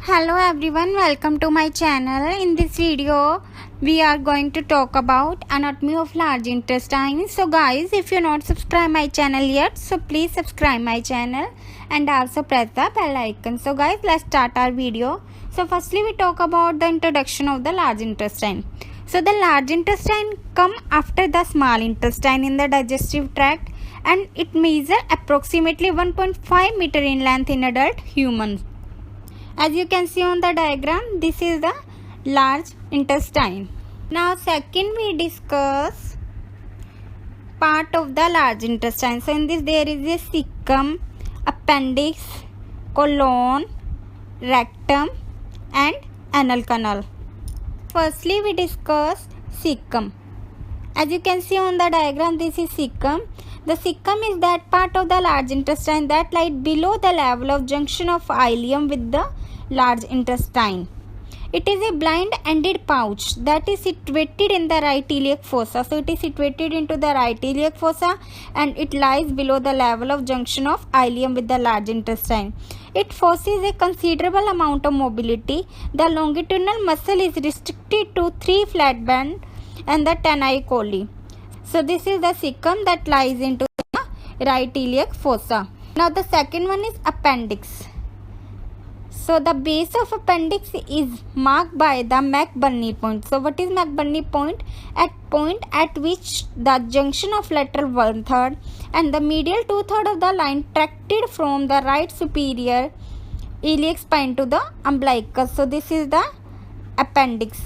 Hello everyone, welcome to my channel. In this video, we are going to talk about anatomy of large intestine. So guys, if you not subscribe my channel yet, so please subscribe my channel and also press the bell icon. So guys, let's start our video. So firstly, we talk about the introduction of the large intestine. So the large intestine come after the small intestine in the digestive tract, and it measures approximately 1.5 meter in length in adult humans. As you can see on the diagram, this is the large intestine. Now second, we discuss part of the large intestine. So in this there is a cecum, appendix, colon, rectum and anal canal. Firstly, we discuss cecum. As you can see on the diagram, this is cecum. The cecum is that part of the large intestine that lies below the level of junction of ileum with the large intestine. It is a blind-ended pouch that is situated in the right iliac fossa. So it is situated into the right iliac fossa and it lies below the level of junction of ileum with the large intestine. It forces a considerable amount of mobility. The longitudinal muscle is restricted to 3 flat band and the tenai coli. So this is the cecum that lies into the right iliac fossa. Now the second one is appendix. So the base of appendix is marked by the McBurney point. So what is McBurney point? Point at which the junction of lateral 1/3 and the medial 2/3 of the line tracted from the right superior iliac spine to the umbilicus. So this is the appendix.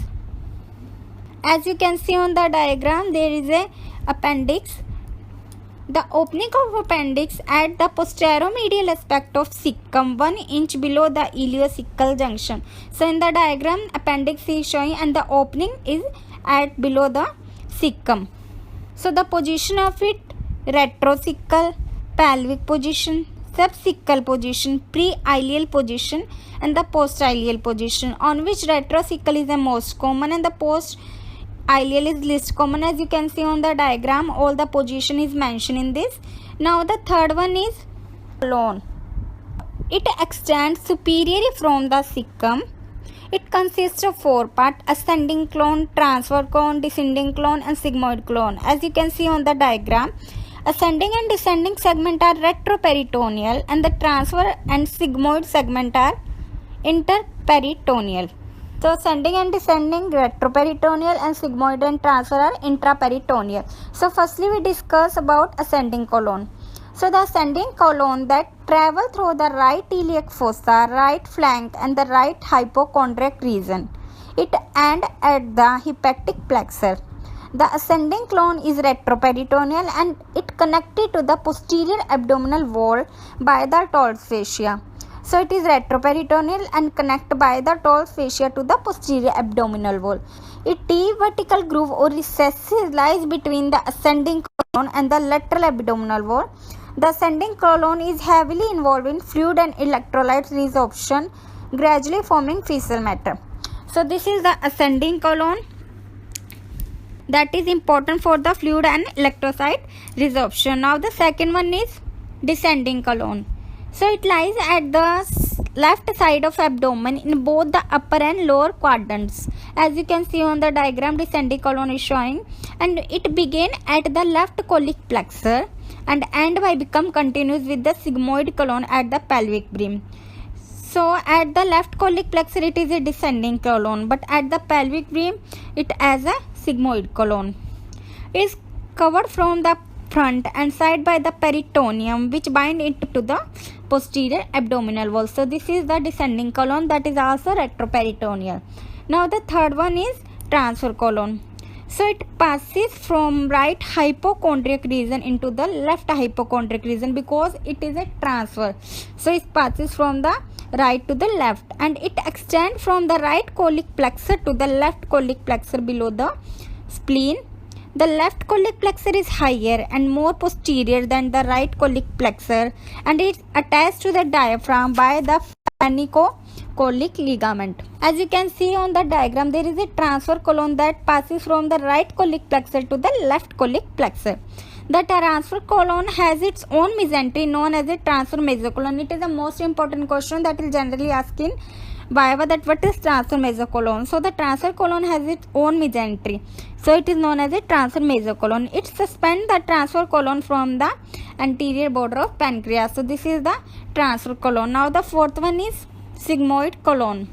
As you can see on the diagram, there is a appendix. The opening of appendix at the posteromedial aspect of cecum 1 inch below the ileocecal junction. So in the diagram, appendix is showing and the opening is at below the cecum. So the position of it: retrocecal, pelvic position, subcecal position, pre-ileal position and the post-ileal position, on which retrocecal is the most common and the post-ileal is least common. As you can see on the diagram, all the position is mentioned in this. Now the third one is colon. It extends superiorly from the cecum. It consists of 4 parts: ascending colon, transverse colon, descending colon and sigmoid colon. As you can see on the diagram, ascending and descending segment are retroperitoneal and the transverse and sigmoid segment are interperitoneal. So ascending and descending retroperitoneal and sigmoid and transverse are intraperitoneal. So firstly, we discuss about ascending colon. So the ascending colon that travel through the right iliac fossa, right flank and the right hypochondriac region. It end at the hepatic plexus. The ascending colon is retroperitoneal and it connected to the posterior abdominal wall by the tall fascia. So it is retroperitoneal and connected by the tall fascia to the posterior abdominal wall. A deep vertical groove or recess lies between the ascending colon and the lateral abdominal wall. The ascending colon is heavily involved in fluid and electrolyte resorption, gradually forming fecal matter. So this is the ascending colon that is important for the fluid and electrolyte resorption. Now the second one is descending colon. So it lies at the left side of abdomen in both the upper and lower quadrants. As you can see on the diagram, descending colon is showing and it begin at the left colic plexus and end by become continuous with the sigmoid colon at the pelvic brim. So at the left colic plexus it is a descending colon, but at the pelvic brim it as a sigmoid colon. It is covered from the front and side by the peritoneum, which bind it to the posterior abdominal wall. So this is the descending colon that is also retroperitoneal. Now the third one is transverse colon. So it passes from right hypochondriac region into the left hypochondriac region because it is a transfer. So it passes from the right to the left and it extends from the right colic plexus to the left colic plexus below the spleen. The left colic plexus is higher and more posterior than the right colic plexus and it is attached to the diaphragm by the phanicocolic ligament. As you can see on the diagram, there is a transverse colon that passes from the right colic plexus to the left colic plexus. The transverse colon has its own mesentery known as a transverse mesocolon. It is the most important question that is generally asked in However, that what is transverse mesocolon? So the transverse colon has its own mesentery. So it is known as a transverse mesocolon. It suspends the transverse colon from the anterior border of pancreas. So this is the transverse colon. Now the fourth one is sigmoid colon.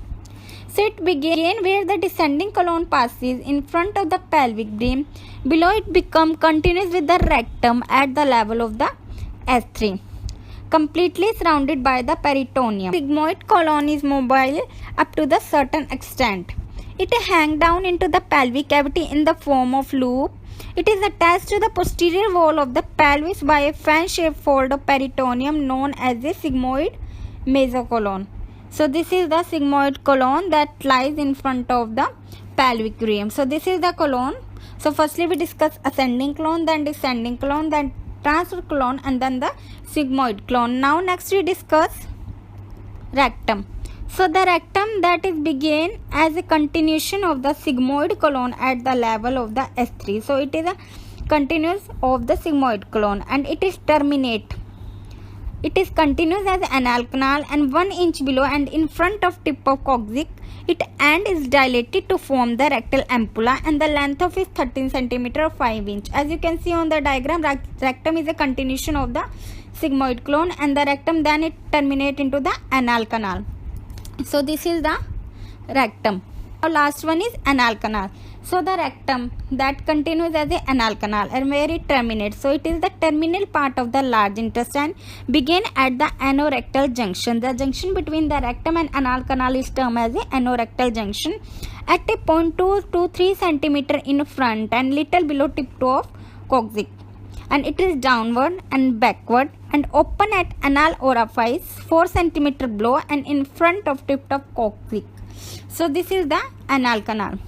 So it begins where the descending colon passes in front of the pelvic brim. Below it becomes continuous with the rectum at the level of the S3, completely surrounded by the peritoneum. Sigmoid colon is mobile up to the certain extent. It hangs down into the pelvic cavity in the form of loop. It is attached to the posterior wall of the pelvis by a fan-shaped fold of peritoneum known as a sigmoid mesocolon. So this is the sigmoid colon that lies in front of the pelvic rim. So this is the colon. So firstly we discuss ascending colon, then descending colon, then transverse colon, and then the sigmoid colon. Now next we discuss rectum. So the rectum that is begin as a continuation of the sigmoid colon at the level of the S3. So it is a continuous of the sigmoid colon and it is terminate. It is continuous as anal canal and 1 inch below and in front of tip of coccyx. Its end is dilated to form the rectal ampulla and the length of is 13 cm or 5 inch. As you can see on the diagram, rectum is a continuation of the sigmoid colon and the rectum then it terminates into the anal canal. So this is the rectum. Now last one is anal canal. So the rectum that continues as a anal canal and where it terminates. So it is the terminal part of the large intestine, begin at the anorectal junction. The junction between the rectum and anal canal is termed as a anorectal junction at a point 2 to 3 cm in front and little below tip toe of coccyx. And it is downward and backward and open at anal orifice 4 cm below and in front of tip of coccyx. So this is the anal canal.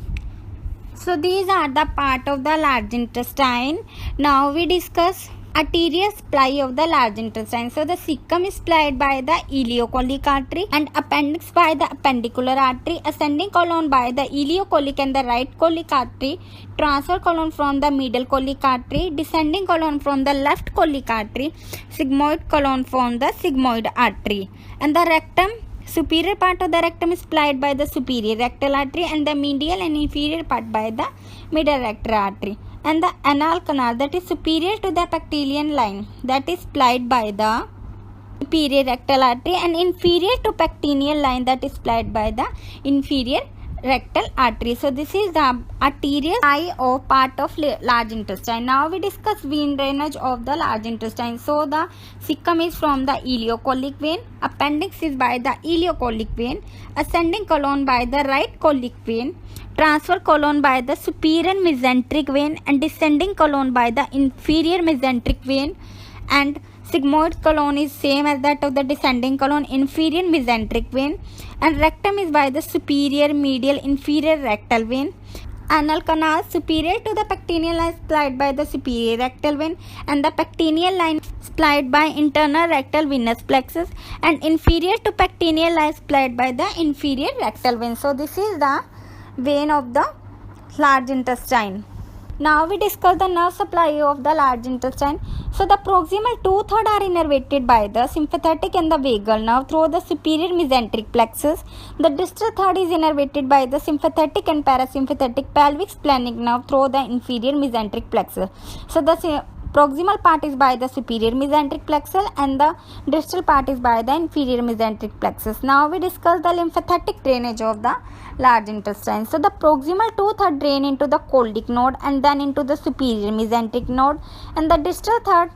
So these are the part of the large intestine. Now we discuss arterial supply of the large intestine. So the cecum is supplied by the ileocolic artery and appendix by the appendicular artery, ascending colon by the ileocolic and the right colic artery, transverse colon from the middle colic artery, descending colon from the left colic artery, sigmoid colon from the sigmoid artery, and the rectum. Superior part of the rectum is supplied by the superior rectal artery and the medial and inferior part by the middle rectal artery. And the anal canal that is superior to the pectineal line that is supplied by the superior rectal artery and inferior to pectineal line that is supplied by the inferior rectal artery. So this is the arterial eye or part of large intestine. Now we discuss vein drainage of the large intestine. So the cecum is from the ileocolic vein, appendix is by the ileocolic vein, ascending colon by the right colic vein, transverse colon by the superior mesenteric vein and descending colon by the inferior mesenteric vein, and sigmoid colon is same as that of the descending colon, inferior mesenteric vein, and rectum is by the superior medial inferior rectal vein. Anal canal superior to the pectineal line supplied by the superior rectal vein and the pectineal line supplied by internal rectal venous plexus and inferior to pectineal line supplied by the inferior rectal vein. So this is the vein of the large intestine. Now we discuss the nerve supply of the large intestine. So the proximal 2/3 are innervated by the sympathetic and the vagal nerve through the superior mesenteric plexus. The distal third is innervated by the sympathetic and parasympathetic pelvic splenic nerve through the inferior mesenteric plexus. So the proximal part is by the superior mesenteric plexus and the distal part is by the inferior mesenteric plexus. Now we discuss the lymphatic drainage of the large intestine. So the proximal 2/3 drain into the colic node and then into the superior mesenteric node, and the distal third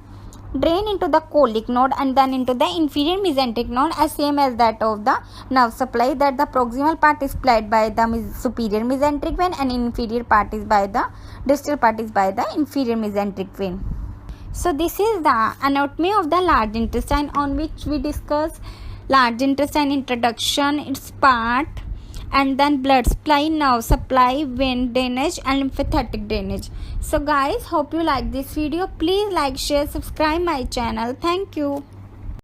drain into the colic node and then into the inferior mesenteric node, as same as that of the nerve supply, that the proximal part is supplied by the superior mesenteric vein and inferior part is by the distal part is by the inferior mesenteric vein. So this is the anatomy of the large intestine, on which we discuss large intestine introduction, its part, and then blood supply, nerve supply, vein drainage and lymphatic drainage. So guys, hope you like this video. Please like, share, subscribe my channel. Thank you.